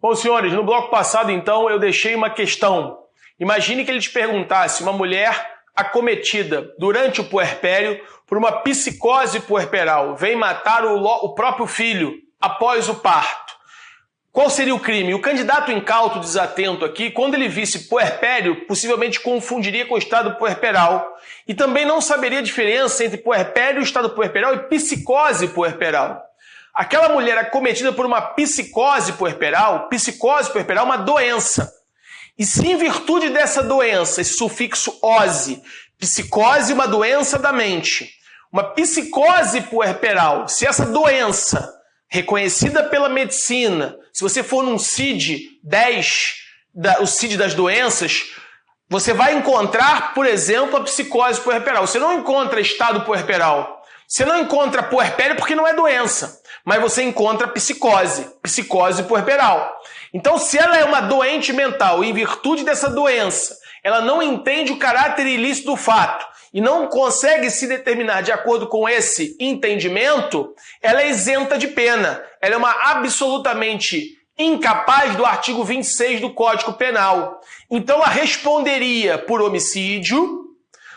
Bom, senhores, no bloco passado, então, eu deixei uma questão. Imagine que ele te perguntasse, uma mulher acometida durante o puerpério por uma psicose puerperal, vem matar o próprio filho após o parto. Qual seria o crime? O candidato incauto, desatento aqui, quando ele visse puerpério, possivelmente confundiria com o estado puerperal e também não saberia a diferença entre puerpério, estado puerperal e psicose puerperal. Aquela mulher acometida por uma psicose puerperal é uma doença. E se em virtude dessa doença, esse sufixo -ose, psicose, uma doença da mente, uma psicose puerperal, se essa doença, reconhecida pela medicina, se você for num CID-10, o CID das doenças, você vai encontrar, por exemplo, a psicose puerperal. Você não encontra estado puerperal. Você não encontra puerpério porque não é doença, mas você encontra psicose puerperal. Então, se ela é uma doente mental e em virtude dessa doença, ela não entende o caráter ilícito do fato e não consegue se determinar de acordo com esse entendimento, ela é isenta de pena. Ela é uma absolutamente incapaz do artigo 26 do Código Penal. Então, ela responderia por homicídio,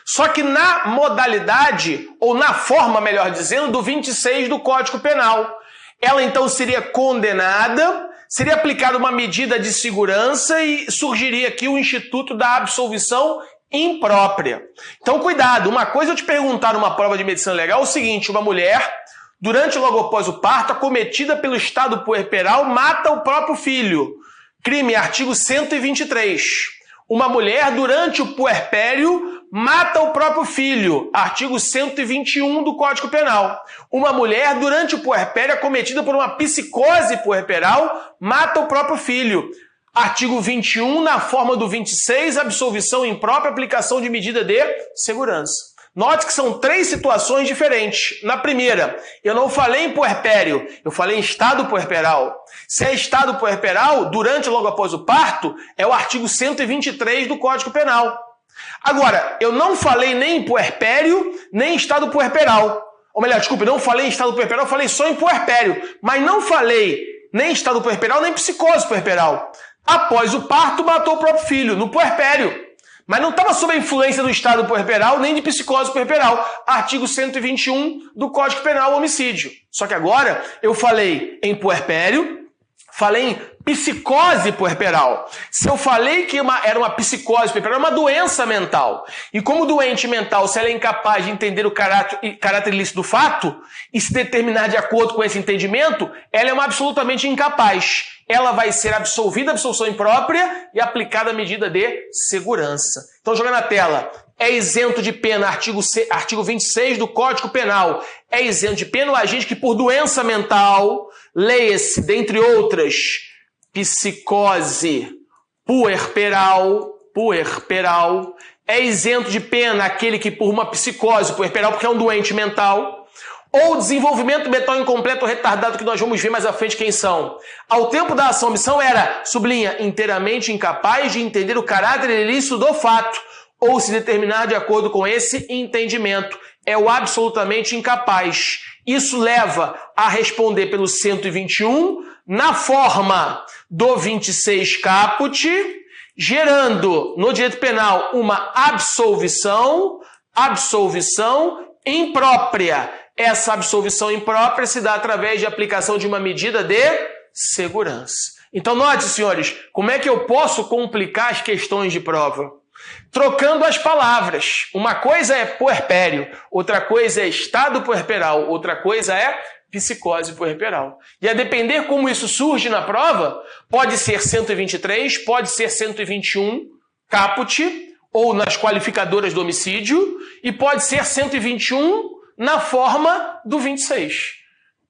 só que na modalidade, ou na forma, melhor dizendo, do 26 do Código Penal. Ela então seria condenada, seria aplicada uma medida de segurança e surgiria aqui o Instituto da Absolvição Imprópria. Então, cuidado, uma coisa eu te perguntar numa prova de medicina legal é o seguinte, uma mulher, durante logo após o parto, acometida pelo estado puerperal, mata o próprio filho. Crime, artigo 123. Uma mulher, durante o puerpério, mata o próprio filho. Artigo 121 do Código Penal. Uma mulher, durante o puerpério, acometida por uma psicose puerperal, mata o próprio filho. Artigo 21, na forma do 26, absolvição imprópria, aplicação de medida de segurança. Note que são 3 situações diferentes. Na primeira, eu não falei em puerpério, eu falei em estado puerperal. Se é estado puerperal, durante ou logo após o parto, é o artigo 123 do Código Penal. Agora, eu não falei nem em puerpério, nem em estado puerperal. Ou melhor, desculpe, não falei em estado puerperal, eu falei só em puerpério. Mas não falei nem em estado puerperal, nem em psicose puerperal. Após o parto, matou o próprio filho, no puerpério. Mas não estava sob a influência do estado puerperal, nem de psicose puerperal. Artigo 121 do Código Penal, homicídio. Só que agora eu falei em puerpério, falei em psicose puerperal. Se eu falei que era uma psicose puerperal, é uma doença mental. E como doente mental, se ela é incapaz de entender o caráter ilícito do fato e se determinar de acordo com esse entendimento, ela é uma absolutamente incapaz. Ela vai ser absolvida, absolvição imprópria e aplicada a medida de segurança. Então, joga na tela. É isento de pena, artigo 26 do Código Penal. É isento de pena o agente que por doença mental, leia-se, dentre outras, psicose puerperal, é isento de pena aquele que por uma psicose puerperal, porque é um doente mental, ou desenvolvimento mental incompleto ou retardado, que nós vamos ver mais à frente quem são. Ao tempo da ação, omissão era, sublinha, inteiramente incapaz de entender o caráter ilícito do fato, ou se determinar de acordo com esse entendimento. É o absolutamente incapaz. Isso leva a responder pelo 121, na forma do 26 caput, gerando no direito penal uma absolvição imprópria. Essa absolvição imprópria se dá através de aplicação de uma medida de segurança. Então, note, senhores, como é que eu posso complicar as questões de prova? Trocando as palavras. Uma coisa é puerpério, outra coisa é estado puerperal, outra coisa é psicose puerperal. E a depender como isso surge na prova, pode ser 123, pode ser 121 caput, ou nas qualificadoras do homicídio, e pode ser 121 na forma do 26.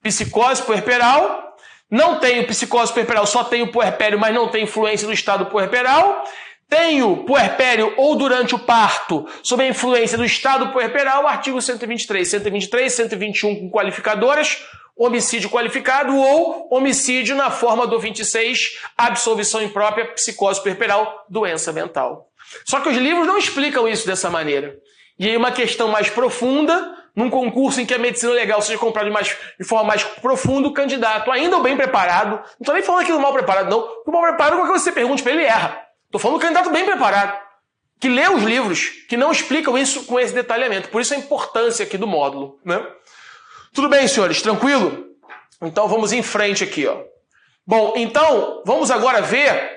Psicose puerperal, não tenho psicose puerperal, só tenho puerpério, mas não tem influência do estado puerperal. Tenho puerpério ou durante o parto, sob a influência do estado puerperal, artigo 123, 121 com qualificadoras, homicídio qualificado ou homicídio na forma do 26, absolvição imprópria, psicose puerperal, doença mental. Só que os livros não explicam isso dessa maneira. E aí uma questão mais profunda, num concurso em que a medicina legal seja comprada de forma mais profunda, o candidato, ainda bem preparado, não estou nem falando aqui do mal preparado, não, o mal preparado, qualquer coisa que você pergunte para ele, erra. Estou falando do candidato bem preparado, que lê os livros, que não explicam isso com esse detalhamento. Por isso a importância aqui do módulo, né? Tudo bem, senhores? Tranquilo? Então vamos em frente aqui, ó. Bom, então vamos agora ver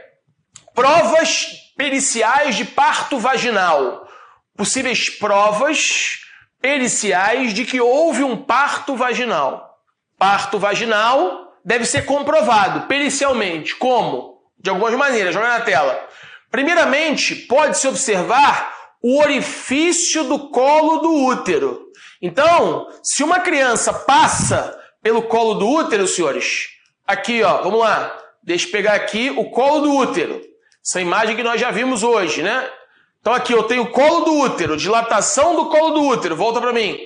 provas periciais de parto vaginal. Possíveis provas periciais de que houve um parto vaginal. Parto vaginal deve ser comprovado pericialmente. Como? De algumas maneiras. Joga na tela. Primeiramente, pode-se observar o orifício do colo do útero. Então, se uma criança passa pelo colo do útero, senhores, aqui, ó, vamos lá. Deixa eu pegar aqui o colo do útero. Essa imagem que nós já vimos hoje, né? Então aqui eu tenho o colo do útero, dilatação do colo do útero. Volta para mim.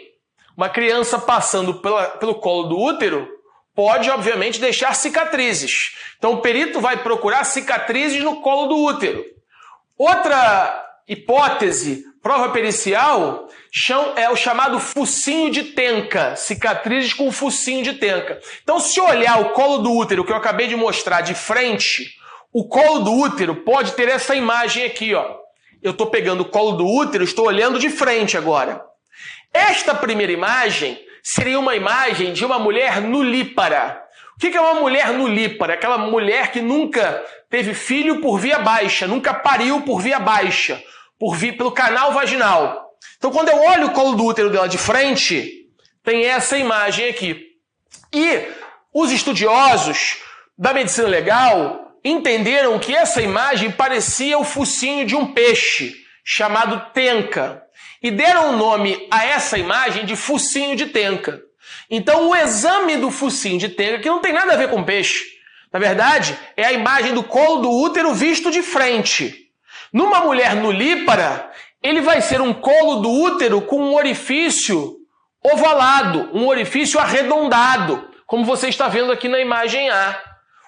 Uma criança passando pelo colo do útero pode, obviamente, deixar cicatrizes. Então o perito vai procurar cicatrizes no colo do útero. Outra hipótese, prova pericial, é o chamado focinho de Tenca. Cicatrizes com focinho de Tenca. Então se olhar o colo do útero que eu acabei de mostrar de frente, o colo do útero pode ter essa imagem aqui, ó. Eu estou pegando o colo do útero, estou olhando de frente agora. Esta primeira imagem seria uma imagem de uma mulher nulípara. O que é uma mulher nulípara? Aquela mulher que nunca teve filho por via baixa, nunca pariu por via baixa, pelo canal vaginal. Então, quando eu olho o colo do útero dela de frente, tem essa imagem aqui. E os estudiosos da medicina legal entenderam que essa imagem parecia o focinho de um peixe, chamado Tenca, e deram o nome a essa imagem de focinho de Tenca. Então o exame do focinho de Tenca, que não tem nada a ver com peixe, na verdade, é a imagem do colo do útero visto de frente. Numa mulher nulípara, ele vai ser um colo do útero com um orifício ovalado, um orifício arredondado, como você está vendo aqui na imagem A.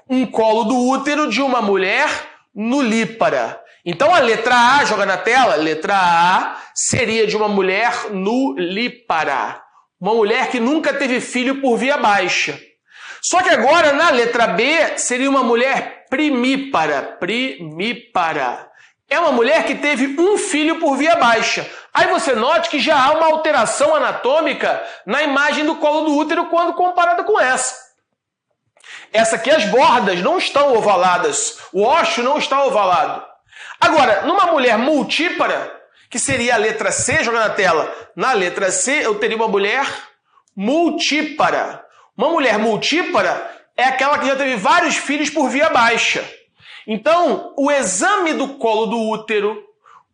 Um colo do útero de uma mulher nulípara. Então a letra A, joga na tela, letra A seria de uma mulher nulípara. Uma mulher que nunca teve filho por via baixa. Só que agora na letra B seria uma mulher primípara. Primípara. É uma mulher que teve um filho por via baixa. Aí você note que já há uma alteração anatômica na imagem do colo do útero quando comparada com essa. Essa aqui, as bordas não estão ovaladas, o ósseo não está ovalado. Agora, numa mulher multípara, que seria a letra C, joga na tela, na letra C eu teria uma mulher multípara. Uma mulher multípara é aquela que já teve vários filhos por via baixa. Então, o exame do colo do útero,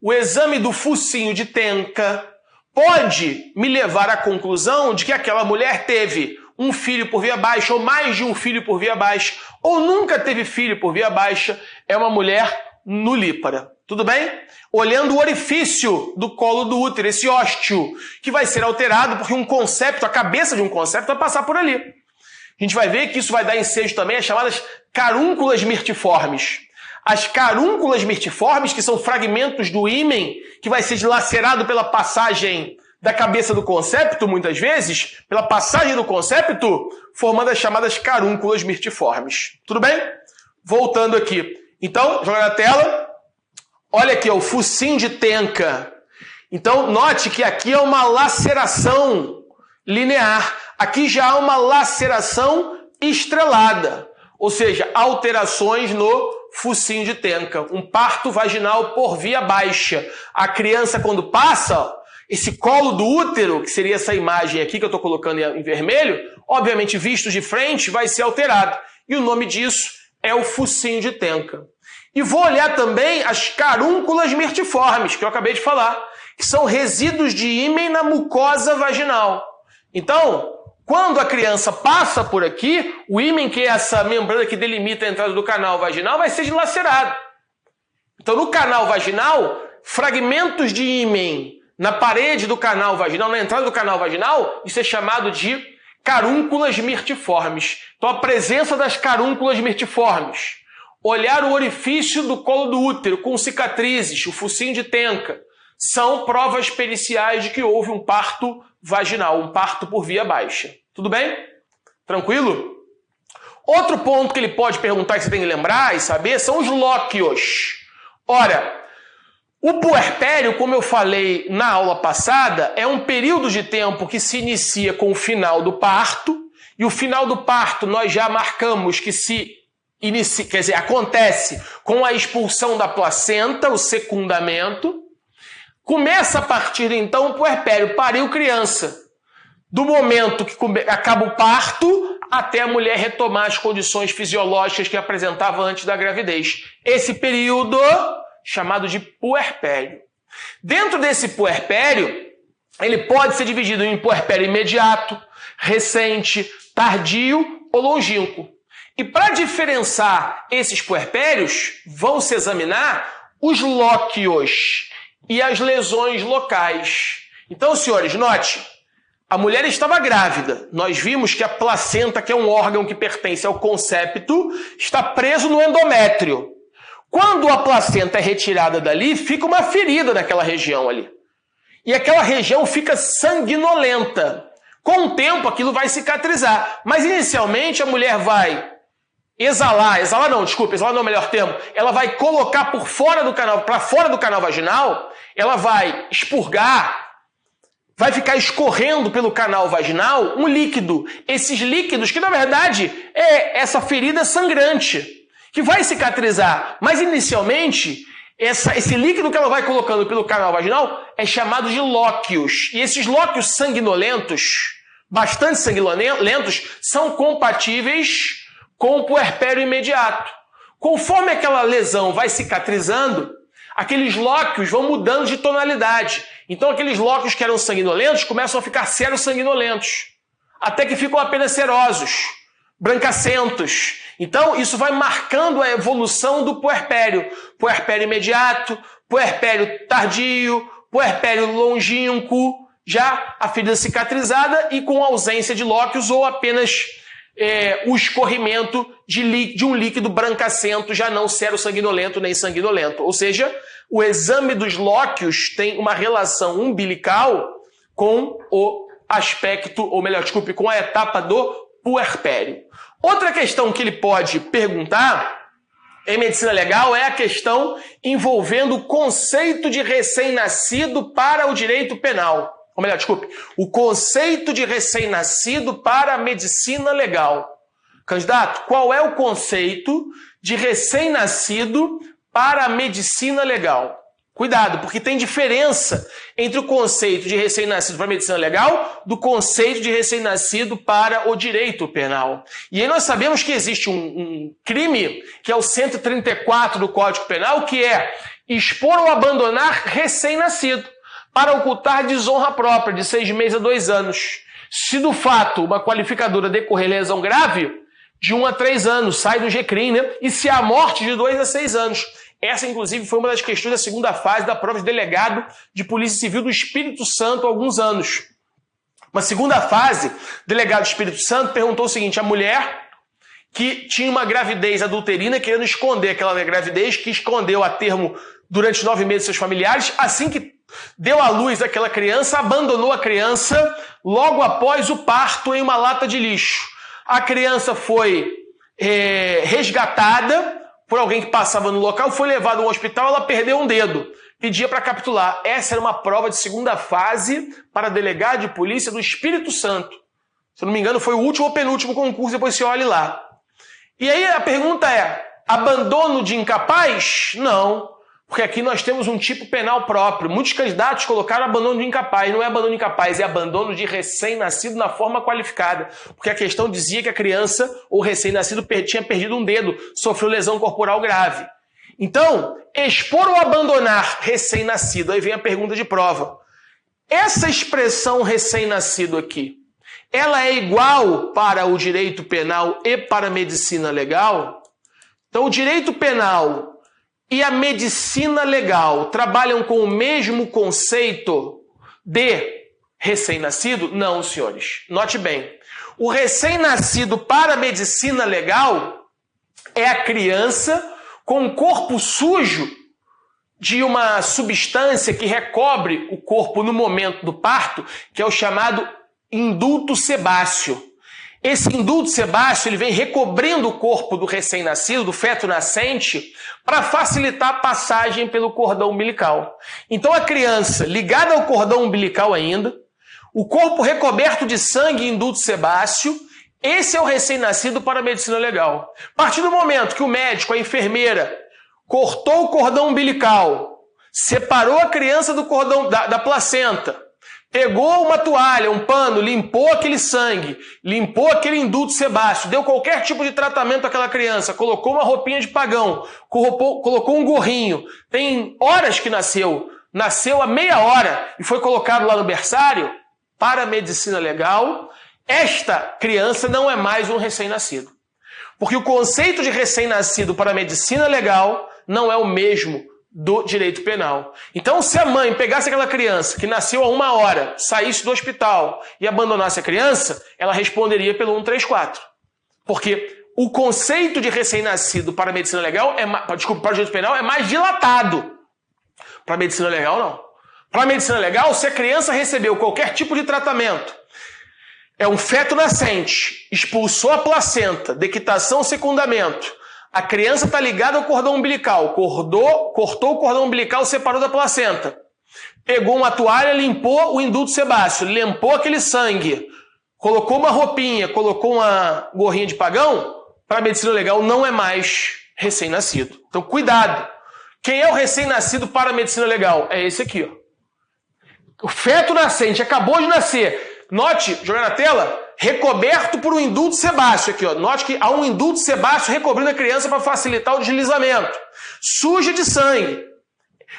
o exame do focinho de Tenca, pode me levar à conclusão de que aquela mulher teve um filho por via baixa, ou mais de um filho por via baixa, ou nunca teve filho por via baixa, é uma mulher nulípara. Tudo bem? Olhando o orifício do colo do útero, esse ósteo, que vai ser alterado porque um concepto, a cabeça de um concepto vai passar por ali. A gente vai ver que isso vai dar ensejo também às chamadas carúnculas mirtiformes. As carúnculas mirtiformes, que são fragmentos do ímen, que vai ser dilacerado pela passagem da cabeça do concepto, muitas vezes, pela passagem do concepto, formando as chamadas carúnculas mirtiformes. Tudo bem? Voltando aqui. Então, joga na tela. Olha aqui, ó, o focinho de Tenca. Então, note que aqui é uma laceração linear. Aqui já há uma laceração estrelada. Ou seja, alterações no focinho de Tenca. Um parto vaginal por via baixa. A criança, quando passa, esse colo do útero, que seria essa imagem aqui que eu estou colocando em vermelho, obviamente visto de frente, vai ser alterado. E o nome disso é o focinho de Tenca. E vou olhar também as carúnculas mirtiformes, que eu acabei de falar, que são resíduos de ímen na mucosa vaginal. Então, quando a criança passa por aqui, o ímen, que é essa membrana que delimita a entrada do canal vaginal, vai ser dilacerado. Então, no canal vaginal, fragmentos de ímen na parede do canal vaginal, na entrada do canal vaginal, isso é chamado de carúnculas mirtiformes. Então, a presença das carúnculas mirtiformes. Olhar o orifício do colo do útero com cicatrizes, o focinho de Tenca, são provas periciais de que houve um parto vaginal, um parto por via baixa. Tudo bem? Tranquilo? Outro ponto que ele pode perguntar que você tem que lembrar e saber são os lóquios. Ora, o puerpério, como eu falei na aula passada, é um período de tempo que se inicia com o final do parto, e o final do parto nós já marcamos que acontece com a expulsão da placenta, o secundamento. Começa a partir então o puerpério, pariu criança. Do momento que acaba o parto até a mulher retomar as condições fisiológicas que apresentava antes da gravidez. Esse período chamado de puerpério. Dentro desse puerpério, ele pode ser dividido em puerpério imediato, recente, tardio ou longínquo. E para diferenciar esses puerpérios, vão se examinar os lóquios e as lesões locais. Então, senhores, note, a mulher estava grávida. Nós vimos que a placenta, que é um órgão que pertence ao concepto, está preso no endométrio. Quando a placenta é retirada dali, fica uma ferida naquela região ali. E aquela região fica sanguinolenta. Com o tempo, aquilo vai cicatrizar. Mas, inicialmente, a mulher vai exalar não é o melhor termo. Ela vai colocar para fora do canal vaginal, ela vai expurgar, vai ficar escorrendo pelo canal vaginal um líquido. Esses líquidos, que na verdade é essa ferida sangrante, que vai cicatrizar. Mas inicialmente, esse líquido que ela vai colocando pelo canal vaginal é chamado de lóquios. E esses lóquios sanguinolentos, bastante sanguinolentos, são compatíveis com o puerpério imediato. Conforme aquela lesão vai cicatrizando, aqueles lóquios vão mudando de tonalidade. Então aqueles lóquios que eram sanguinolentos começam a ficar serosanguinolentos, até que ficam apenas serosos, brancacentos. Então isso vai marcando a evolução do puerpério. Puerpério imediato, puerpério tardio, puerpério longínquo, já a ferida cicatrizada e com ausência de lóquios ou apenas o escorrimento de um líquido brancacento, já não serosanguinolento nem sanguinolento. Ou seja, o exame dos lóquios tem uma relação umbilical com o aspecto, ou melhor, desculpe, com a etapa do puerpério. Outra questão que ele pode perguntar em medicina legal é a questão envolvendo o conceito de recém-nascido para o direito penal. Ou melhor, desculpe, o conceito de recém-nascido para a medicina legal. Candidato, qual é o conceito de recém-nascido para a medicina legal? Cuidado, porque tem diferença entre o conceito de recém-nascido para a medicina legal do conceito de recém-nascido para o direito penal. E aí nós sabemos que existe um crime, que é o 134 do Código Penal, que é expor ou abandonar recém-nascido para ocultar desonra própria de 6 meses a 2 anos. Se do fato uma qualificadora decorrer lesão grave, de 1 a 3 anos, sai do GCRIM, né? E se há morte, de 2 a 6 anos. Essa, inclusive, foi uma das questões da segunda fase da prova de delegado de Polícia Civil do Espírito Santo há alguns anos. Uma segunda fase, delegado do Espírito Santo perguntou o seguinte: a mulher que tinha uma gravidez adulterina, querendo esconder aquela gravidez, que escondeu a termo durante 9 meses seus familiares, assim que deu à luz aquela criança, abandonou a criança logo após o parto em uma lata de lixo. A criança foi resgatada por alguém que passava no local, foi levada a um hospital, ela perdeu um dedo, pedia para capitular. Essa era uma prova de segunda fase para delegado de polícia do Espírito Santo. Se eu não me engano, foi o último ou penúltimo concurso, depois você olhe lá. E aí a pergunta é: abandono de incapaz? Não. Porque aqui nós temos um tipo penal próprio. Muitos candidatos colocaram abandono de incapaz. Não é abandono de incapaz, é abandono de recém-nascido na forma qualificada. Porque a questão dizia que a criança ou recém-nascido tinha perdido um dedo, sofreu lesão corporal grave. Então, expor ou abandonar recém-nascido, aí vem a pergunta de prova. Essa expressão recém-nascido aqui, ela é igual para o direito penal e para a medicina legal? Então, o direito penal e a medicina legal trabalham com o mesmo conceito de recém-nascido? Não, senhores. Note bem. O recém-nascido para a medicina legal é a criança com o corpo sujo de uma substância que recobre o corpo no momento do parto, que é o chamado indulto sebáceo. Esse indulto sebáceo ele vem recobrindo o corpo do recém-nascido, do feto nascente, para facilitar a passagem pelo cordão umbilical. Então a criança ligada ao cordão umbilical ainda, o corpo recoberto de sangue e indulto sebáceo, esse é o recém-nascido para a medicina legal. A partir do momento que o médico, a enfermeira, cortou o cordão umbilical, separou a criança do cordão da placenta, pegou uma toalha, um pano, limpou aquele sangue, limpou aquele indulto sebáceo, deu qualquer tipo de tratamento àquela criança, colocou uma roupinha de pagão, colocou um gorrinho, tem horas que nasceu a meia hora e foi colocado lá no berçário, para a medicina legal, esta criança não é mais um recém-nascido. Porque o conceito de recém-nascido para a medicina legal não é o mesmo do direito penal. Então, se a mãe pegasse aquela criança que nasceu há 1 hora, saísse do hospital e abandonasse a criança, ela responderia pelo 134. Porque o conceito de recém-nascido para a medicina legal, para o direito penal, é mais dilatado. Para a medicina legal, não. Para a medicina legal, se a criança recebeu qualquer tipo de tratamento, é um feto nascente, expulsou a placenta, dequitação, secundamento, a criança está ligada ao cordão umbilical, cortou o cordão umbilical, separou da placenta, pegou uma toalha, limpou o indulto sebáceo, limpou aquele sangue, colocou uma roupinha, colocou uma gorrinha de pagão, para a medicina legal não é mais recém-nascido. Então cuidado. Quem é o recém-nascido para a medicina legal? É esse aqui, ó. O feto nascente acabou de nascer. Note, jogar na tela, recoberto por um indulto sebáceo aqui, ó. Note que há um indulto sebáceo recobrindo a criança para facilitar o deslizamento. Suja de sangue.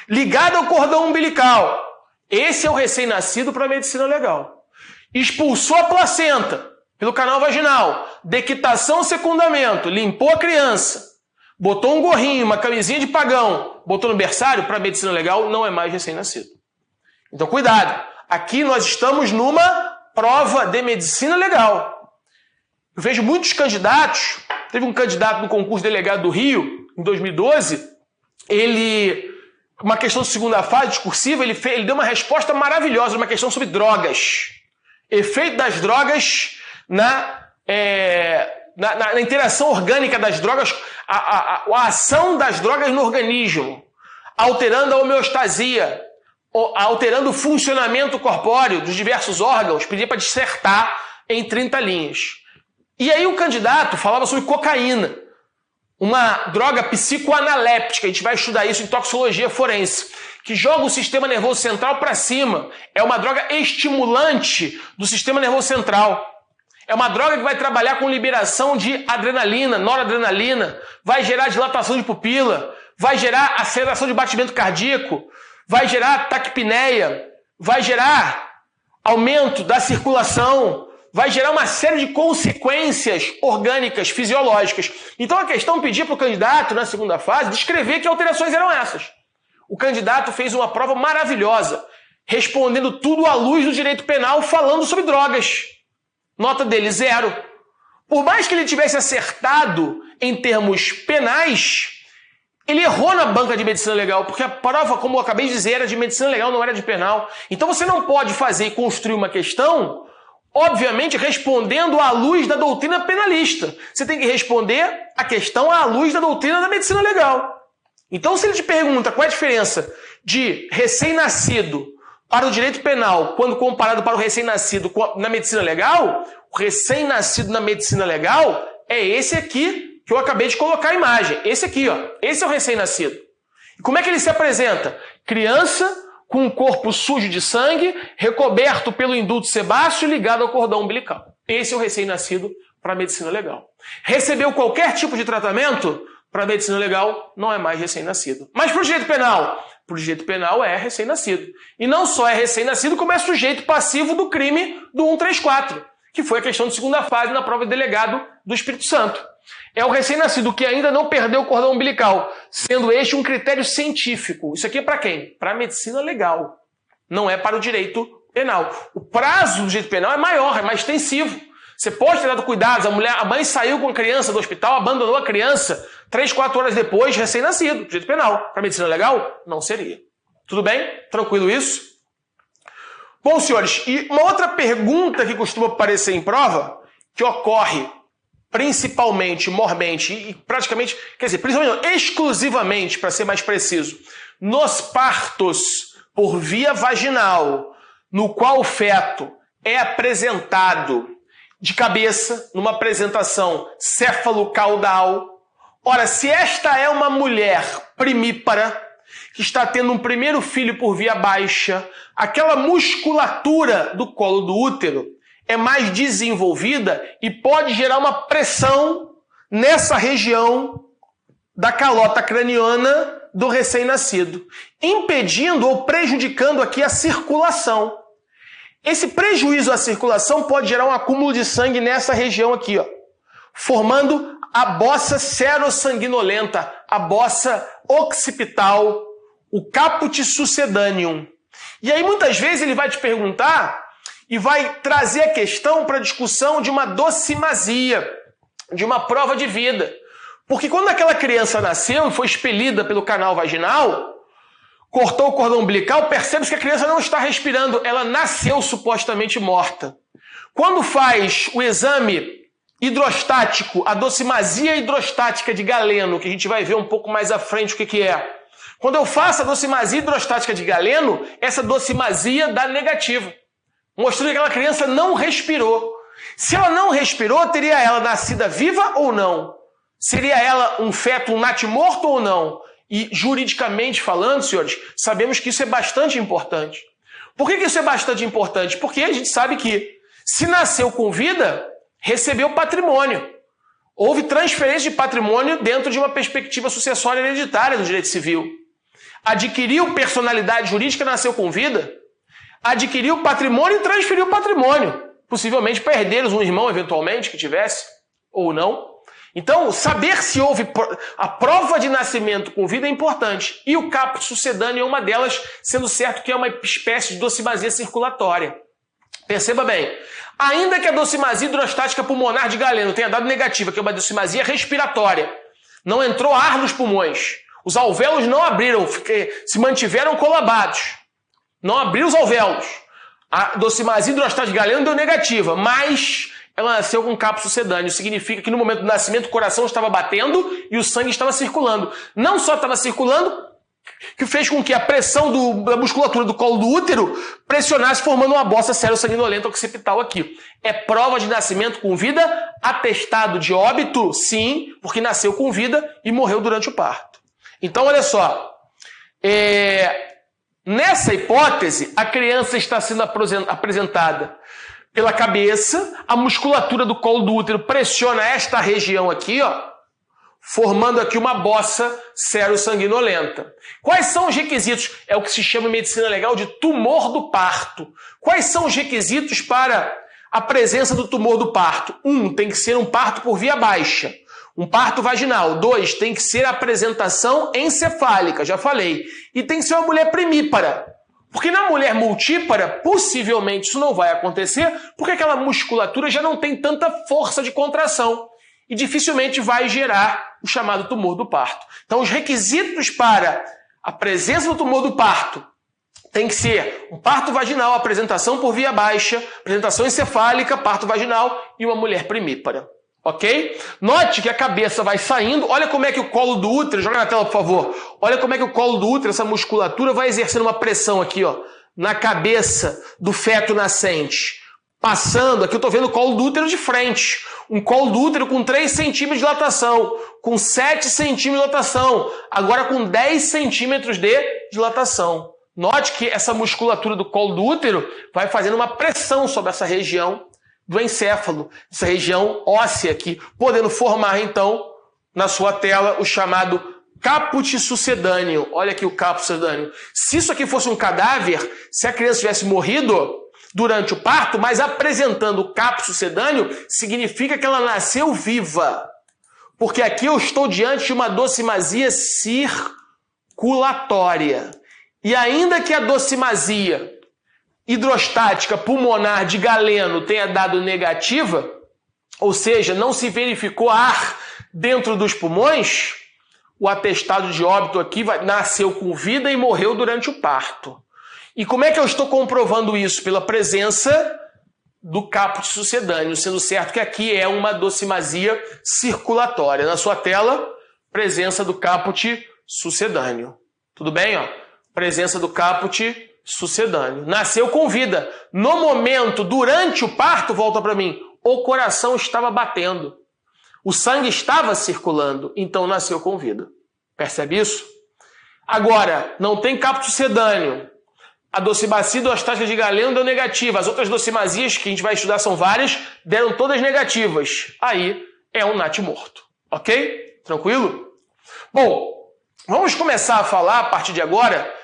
Ligado ao cordão umbilical. Esse é o recém-nascido para a medicina legal. Expulsou a placenta pelo canal vaginal. Dequitação, secundamento. Limpou a criança. Botou um gorrinho, uma camisinha de pagão. Botou no berçário para a medicina legal, não é mais recém-nascido. Então cuidado. Aqui nós estamos numa prova de medicina legal. Eu vejo muitos candidatos, teve um candidato no concurso delegado do Rio, em 2012, uma questão de segunda fase, discursiva, ele deu uma resposta maravilhosa, uma questão sobre drogas. Efeito das drogas na interação orgânica das drogas, a ação das drogas no organismo, alterando a homeostasia, alterando o funcionamento corpóreo dos diversos órgãos, pedia para dissertar em 30 linhas. E aí o candidato falava sobre cocaína, uma droga psicoanaléptica, a gente vai estudar isso em toxicologia forense, que joga o sistema nervoso central para cima. É uma droga estimulante do sistema nervoso central. É uma droga que vai trabalhar com liberação de adrenalina, noradrenalina, vai gerar dilatação de pupila, vai gerar aceleração de batimento cardíaco, vai gerar taquipneia, vai gerar aumento da circulação, vai gerar uma série de consequências orgânicas, fisiológicas. Então a questão pedia para o candidato, na segunda fase, descrever que alterações eram essas. O candidato fez uma prova maravilhosa, respondendo tudo à luz do direito penal, falando sobre drogas. Nota dele 0. Por mais que ele tivesse acertado em termos penais, ele errou na banca de medicina legal, porque a prova, como eu acabei de dizer, era de medicina legal, não era de penal. Então você não pode fazer e construir uma questão, obviamente, respondendo à luz da doutrina penalista. Você tem que responder a questão à luz da doutrina da medicina legal. Então, se ele te pergunta qual é a diferença de recém-nascido para o direito penal, quando comparado para o recém-nascido na medicina legal, o recém-nascido na medicina legal é esse aqui, que eu acabei de colocar a imagem. Esse aqui, ó. Esse é o recém-nascido. E como é que ele se apresenta? Criança com um corpo sujo de sangue, recoberto pelo indulto sebáceo ligado ao cordão umbilical. Esse é o recém-nascido para a medicina legal. Recebeu qualquer tipo de tratamento, para a medicina legal não é mais recém-nascido. Mas para o direito penal? Para o direito penal é recém-nascido. E não só é recém-nascido, como é sujeito passivo do crime do 134, que foi a questão de segunda fase na prova de delegado do Espírito Santo. É o recém-nascido que ainda não perdeu o cordão umbilical, sendo este um critério científico. Isso aqui é para quem? Para a medicina legal. Não é para o direito penal. O prazo do direito penal é maior, é mais extensivo. Você pode ter dado cuidados, a mãe saiu com a criança do hospital, abandonou a criança 3, 4 horas depois, recém-nascido, direito penal. Para medicina legal? Não seria. Tudo bem? Tranquilo isso? Bom, senhores, e uma outra pergunta que costuma aparecer em prova, que ocorre principalmente, mormente e praticamente, quer dizer, principalmente não, exclusivamente, para ser mais preciso, nos partos por via vaginal, no qual o feto é apresentado de cabeça, numa apresentação céfalo-caudal. Ora, se esta é uma mulher primípara, que está tendo um primeiro filho por via baixa, aquela musculatura do colo do útero é mais desenvolvida e pode gerar uma pressão nessa região da calota craniana do recém-nascido, impedindo ou prejudicando aqui a circulação. Esse prejuízo à circulação pode gerar um acúmulo de sangue nessa região aqui, ó, formando a bossa serossanguinolenta, a bossa occipital, o caput succedaneum. E aí muitas vezes ele vai te perguntar e vai trazer a questão para discussão de uma docimasia, de uma prova de vida. Porque quando aquela criança nasceu e foi expelida pelo canal vaginal, cortou o cordão umbilical, percebe-se que a criança não está respirando, ela nasceu supostamente morta. Quando faz o exame hidrostático, a docimasia hidrostática de Galeno, que a gente vai ver um pouco mais à frente o que é. Quando eu faço a docimasia hidrostática de Galeno, essa docimasia dá negativa, mostrando que aquela criança não respirou. Se ela não respirou, teria ela nascida viva ou não? Seria ela um feto, um natimorto ou não? E juridicamente falando, senhores, sabemos que isso é bastante importante. Por que isso é bastante importante? Porque a gente sabe que se nasceu com vida, recebeu patrimônio. Houve transferência de patrimônio dentro de uma perspectiva sucessória hereditária do direito civil. Adquiriu personalidade jurídica, nasceu com vida, adquiriu patrimônio e transferiu patrimônio. Possivelmente para herdeiros, um irmão eventualmente que tivesse, ou não. Então, saber se houve a prova de nascimento com vida é importante. E o caput sucedâneo é uma delas, sendo certo que é uma espécie de docimasia circulatória. Perceba bem, ainda que a docimasia hidrostática pulmonar de Galeno tenha dado negativa, que é uma docimasia respiratória, não entrou ar nos pulmões, os alvéolos não abriram, se mantiveram colabados, não abriu os alvéolos. A docimasia hidrostática de Galeno deu negativa, mas ela nasceu com caput sucedâneo. Significa que no momento do nascimento o coração estava batendo e o sangue estava circulando. Não só estava circulando, que fez com que a pressão da musculatura do colo do útero pressionasse, formando uma bossa serossanguinolenta occipital aqui. É prova de nascimento com vida, atestado de óbito, sim, porque nasceu com vida e morreu durante o parto. Então, olha só, nessa hipótese, a criança está sendo apresentada pela cabeça, a musculatura do colo do útero pressiona esta região aqui, ó, formando aqui uma bossa serossanguinolenta. Quais são os requisitos? É o que se chama em medicina legal de tumor do parto. Quais são os requisitos para a presença do tumor do parto? 1, tem que ser um parto por via baixa, um parto vaginal. 2, tem que ser a apresentação encefálica, já falei. E tem que ser uma mulher primípara. Porque na mulher multípara, possivelmente isso não vai acontecer, porque aquela musculatura já não tem tanta força de contração e dificilmente vai gerar o chamado tumor do parto. Então, os requisitos para a presença do tumor do parto tem que ser um parto vaginal, apresentação por via baixa, apresentação encefálica, parto vaginal e uma mulher primípara. Ok? Note que a cabeça vai saindo, olha como é que o colo do útero, joga na tela por favor, olha como é que o colo do útero, essa musculatura vai exercendo uma pressão aqui, ó, na cabeça do feto nascente. Passando, aqui eu estou vendo o colo do útero de frente, um colo do útero com 3 centímetros de dilatação, com 7 centímetros de dilatação, agora com 10 centímetros de dilatação. Note que essa musculatura do colo do útero vai fazendo uma pressão sobre essa região do encéfalo, essa região óssea aqui, podendo formar então na sua tela o chamado caput sucedâneo. Olha aqui o caput sucedâneo. Se isso aqui fosse um cadáver, se a criança tivesse morrido durante o parto, mas apresentando o caput sucedâneo, significa que ela nasceu viva. Porque aqui eu estou diante de uma docimasia circulatória. E ainda que a docimasia hidrostática pulmonar de Galeno tenha dado negativa, ou seja, não se verificou ar dentro dos pulmões, o atestado de óbito aqui nasceu com vida e morreu durante o parto. E como é que eu estou comprovando isso? Pela presença do caput sucedâneo, sendo certo que aqui é uma docimasia circulatória. Na sua tela, presença do caput sucedâneo. Tudo bem? Ó? Presença do caput sucedâneo. Nasceu com vida. No momento, durante o parto, volta para mim, o coração estava batendo. O sangue estava circulando, então nasceu com vida. Percebe isso? Agora, não tem caput sucedâneo. A docibacida ostática de Galeno deu negativa. As outras docimasias que a gente vai estudar são várias, deram todas negativas. Aí é um natimorto. Ok? Tranquilo? Bom, vamos começar a falar a partir de agora,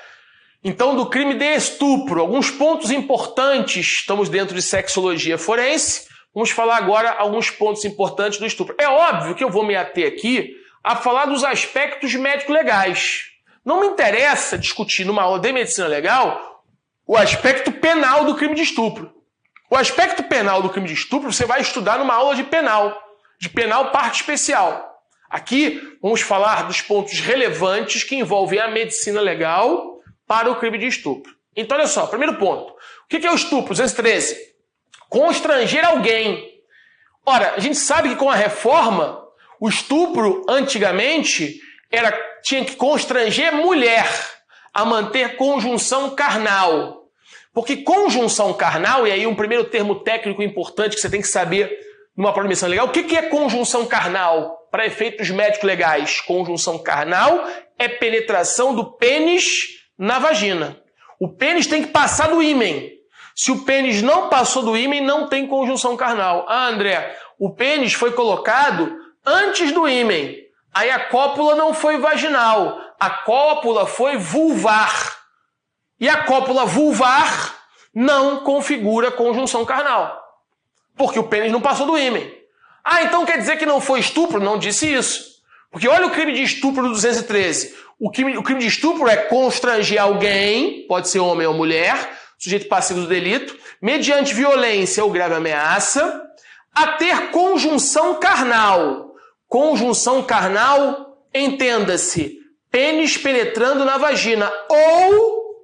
então, do crime de estupro. Alguns pontos importantes, estamos dentro de sexologia forense, vamos falar agora alguns pontos importantes do estupro. É óbvio que eu vou me ater aqui a falar dos aspectos médico-legais. Não me interessa discutir numa aula de medicina legal o aspecto penal do crime de estupro. O aspecto penal do crime de estupro você vai estudar numa aula de penal parte especial. Aqui vamos falar dos pontos relevantes que envolvem a medicina legal para o crime de estupro. Então, olha só, primeiro ponto. O que é o estupro? 213. Constranger alguém. Ora, a gente sabe que com a reforma, o estupro, antigamente, tinha que constranger mulher a manter conjunção carnal. Porque conjunção carnal, e aí um primeiro termo técnico importante que você tem que saber numa prova de medicina legal, o que é conjunção carnal? Para efeitos médico-legais, conjunção carnal é penetração do pênis na vagina. O pênis tem que passar do ímen. Se o pênis não passou do ímen, não tem conjunção carnal. Ah, André, o pênis foi colocado antes do ímen. Aí a cópula não foi vaginal. A cópula foi vulvar. E a cópula vulvar não configura conjunção carnal. Porque o pênis não passou do ímen. Ah, então quer dizer que não foi estupro? Não disse isso. Porque olha o crime de estupro do 213. O crime de estupro é constranger alguém, pode ser homem ou mulher, sujeito passivo do delito, mediante violência ou grave ameaça, a ter conjunção carnal. Conjunção carnal, entenda-se, pênis penetrando na vagina, ou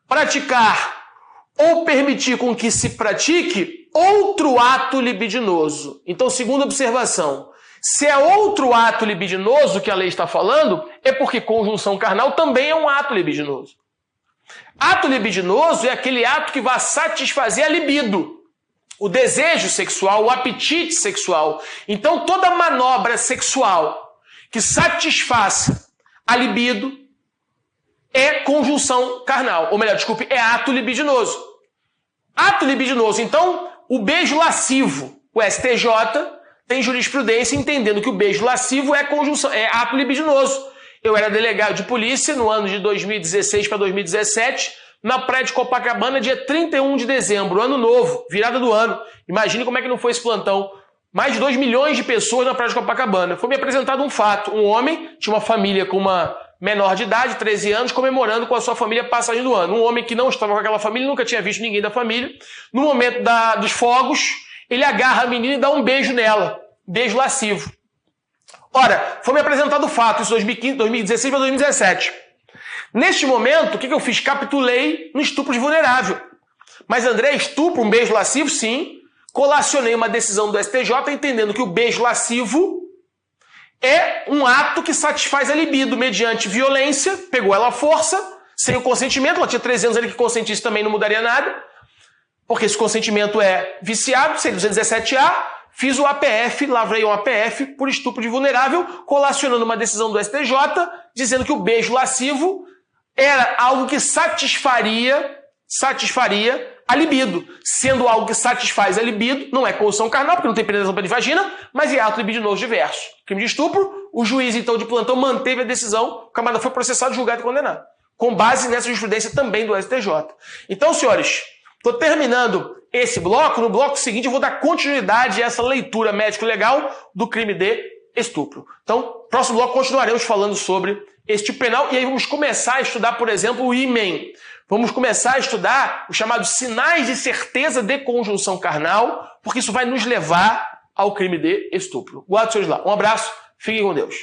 praticar ou permitir com que se pratique outro ato libidinoso. Então, segunda observação, se é outro ato libidinoso que a lei está falando, é porque conjunção carnal também é um ato libidinoso. Ato libidinoso é aquele ato que vai satisfazer a libido, o desejo sexual, o apetite sexual. Então, toda manobra sexual que satisfaça a libido é conjunção carnal. Ou melhor, desculpe, é ato libidinoso. Ato libidinoso. Então, o beijo lascivo, o STJ tem jurisprudência entendendo que o beijo lascivo é ato libidinoso. Eu era delegado de polícia no ano de 2016 para 2017, na praia de Copacabana, dia 31 de dezembro, ano novo, virada do ano. Imagine como é que não foi esse plantão. Mais de 2 milhões de pessoas na praia de Copacabana. Foi me apresentado um fato. Um homem tinha uma família com uma menor de idade, 13 anos, comemorando com a sua família a passagem do ano. Um homem que não estava com aquela família, nunca tinha visto ninguém da família. No momento dos fogos, ele agarra a menina e dá um beijo nela. Beijo lascivo. Ora, foi me apresentado o fato, isso 2016 para 2017. Neste momento, o que eu fiz? Capitulei no estupro de vulnerável. Mas, André, estupro, um beijo lascivo? Sim. Colacionei uma decisão do STJ entendendo que o beijo lascivo é um ato que satisfaz a libido mediante violência, pegou ela à força, sem o consentimento, ela tinha 13 anos, ele que consentisse também não mudaria nada, porque esse consentimento é viciado, seria 217A, fiz o APF, lavrei um APF por estupro de vulnerável, colacionando uma decisão do STJ, dizendo que o beijo lascivo era algo que satisfaria a libido. Sendo algo que satisfaz a libido, não é conjunção carnal, porque não tem penetração pela vagina, mas é ato libidinoso diverso. Crime de estupro, o juiz, então, de plantão manteve a decisão, o camarada foi processado, julgado e condenado. Com base nessa jurisprudência também do STJ. Então, senhores, estou terminando esse bloco. No bloco seguinte, eu vou dar continuidade a essa leitura médico-legal do crime de estupro. Então, próximo bloco, continuaremos falando sobre esse tipo penal. E aí vamos começar a estudar, por exemplo, o ímen. Vamos começar a estudar os chamados sinais de certeza de conjunção carnal, porque isso vai nos levar ao crime de estupro. Guarde seus lá. Um abraço, fiquem com Deus.